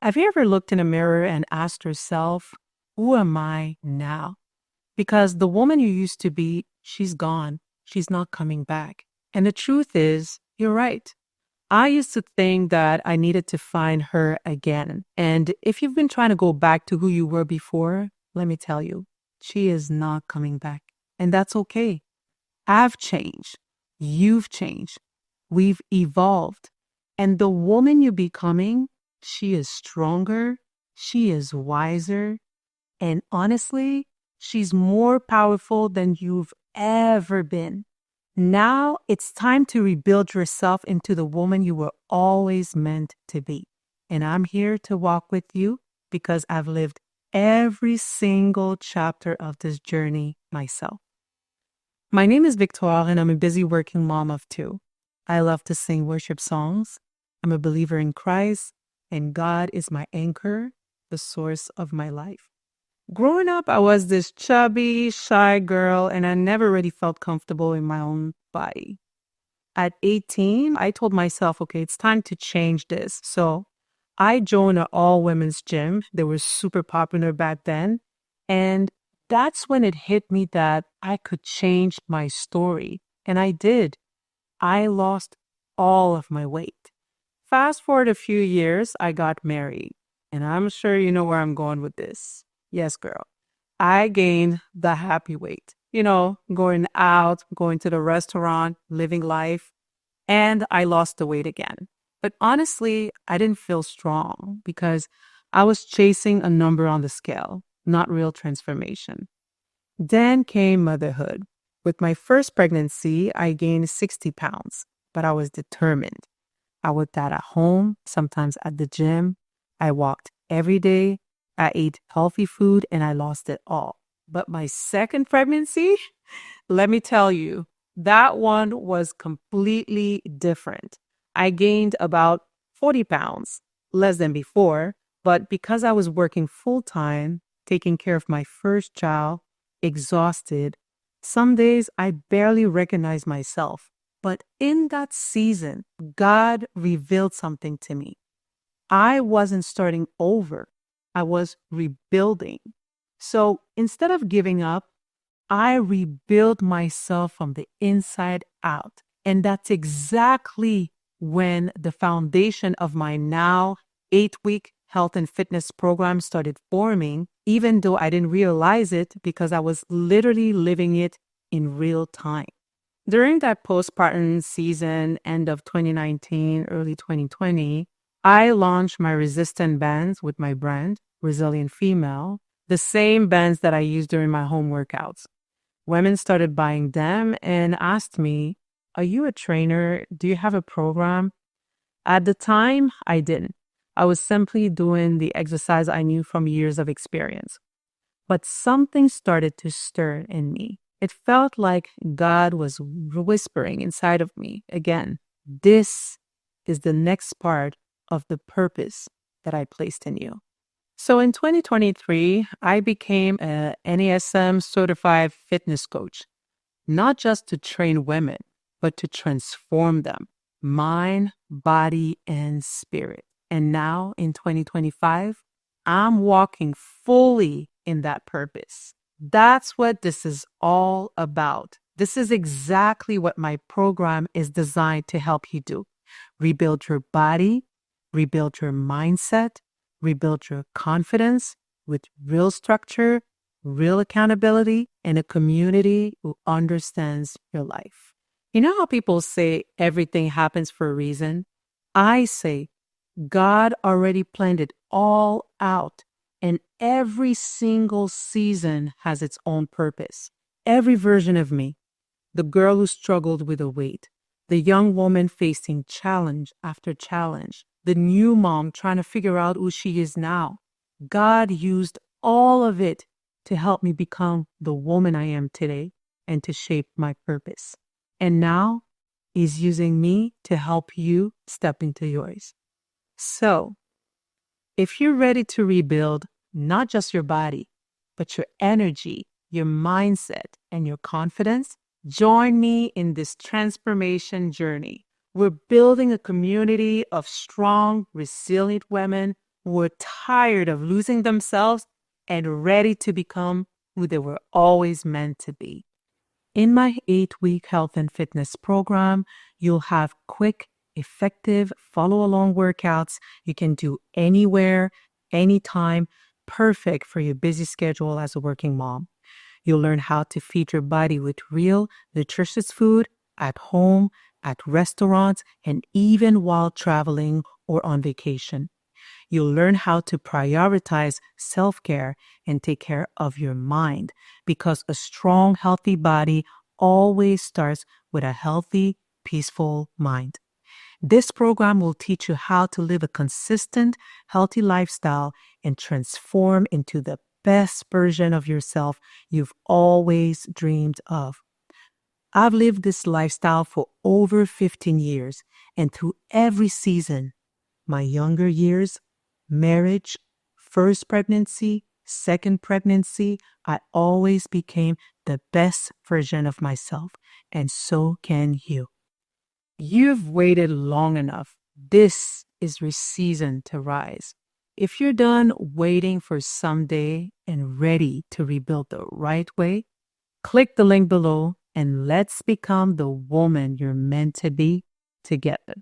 Have you ever looked in a mirror and asked yourself, who am I now? Because the woman you used to be, she's gone. She's not coming back. And the truth is, you're right. I used to think that I needed to find her again. And if you've been trying to go back to who you were before, let me tell you, she is not coming back. And that's okay. I've changed. You've changed. We've evolved. And the woman you're becoming, she is stronger. She is wiser. And honestly, she's more powerful than you've ever been. Now it's time to rebuild yourself into the woman you were always meant to be. And I'm here to walk with you because I've lived every single chapter of this journey myself. My name is Victoire, and I'm a busy working mom of two. I love to sing worship songs. I'm a believer in Christ, and God is my anchor, the source of my life. Growing up, I was this chubby, shy girl, and I never really felt comfortable in my own body. At 18, I told myself, okay, it's time to change this. So I joined an all-women's gym. They were super popular back then. And that's when it hit me that I could change my story. And I did. I lost all of my weight. Fast forward a few years, I got married. And I'm sure you know where I'm going with this. Yes, girl. I gained the happy weight. Going out, going to the restaurant, living life. And I lost the weight again. But honestly, I didn't feel strong because I was chasing a number on the scale, not real transformation. Then came motherhood. With my first pregnancy, I gained 60 pounds, but I was determined. I worked out at home, sometimes at the gym. I walked every day. I ate healthy food and I lost it all. But my second pregnancy, let me tell you, that one was completely different. I gained about 40 pounds, less than before, but because I was working full time, taking care of my first child, exhausted, some days I barely recognized myself. But in that season, God revealed something to me. I wasn't starting over. I was rebuilding. So instead of giving up, I rebuild myself from the inside out. And that's exactly when the foundation of my now 8-week health and fitness program started forming, even though I didn't realize it because I was literally living it in real time. During that postpartum season, end of 2019, early 2020, I launched my resistant bands with my brand, Resilient Female, the same bands that I use during my home workouts. Women started buying them and asked me, are you a trainer? Do you have a program? At the time, I didn't. I was simply doing the exercise I knew from years of experience. But something started to stir in me. It felt like God was whispering inside of me again. This is the next part of the purpose that I placed in you. So in 2023, I became a NASM certified fitness coach, not just to train women, but to transform them, mind, body, and spirit. And now in 2025, I'm walking fully in that purpose. That's what this is all about. This is exactly what my program is designed to help you do. Rebuild your body, rebuild your mindset, rebuild your confidence with real structure, real accountability, and a community who understands your life. You know how people say everything happens for a reason? I say God already planned it all out, and every single season has its own purpose. Every version of me, the girl who struggled with a weight, the young woman facing challenge after challenge, the new mom trying to figure out who she is now. God used all of it to help me become the woman I am today and to shape my purpose. And now He's using me to help you step into yours. So, if you're ready to rebuild not just your body, but your energy, your mindset, and your confidence, join me in this transformation journey. We're building a community of strong, resilient women were tired of losing themselves and ready to become who they were always meant to be. In my 8-week health and fitness program, you'll have quick, effective, follow along workouts you can do anywhere, anytime, perfect for your busy schedule as a working mom. You'll learn how to feed your body with real, nutritious food at home, at restaurants, and even while traveling or on vacation. You'll learn how to prioritize self care and take care of your mind because a strong, healthy body always starts with a healthy, peaceful mind. This program will teach you how to live a consistent, healthy lifestyle and transform into the best version of yourself you've always dreamed of. I've lived this lifestyle for over 15 years, and through every season, my younger years, marriage, first pregnancy, second pregnancy, I always became the best version of myself, and so can you. You've waited long enough. This is your season to rise. If you're done waiting for someday and ready to rebuild the right way, click the link below and let's become the woman you're meant to be together.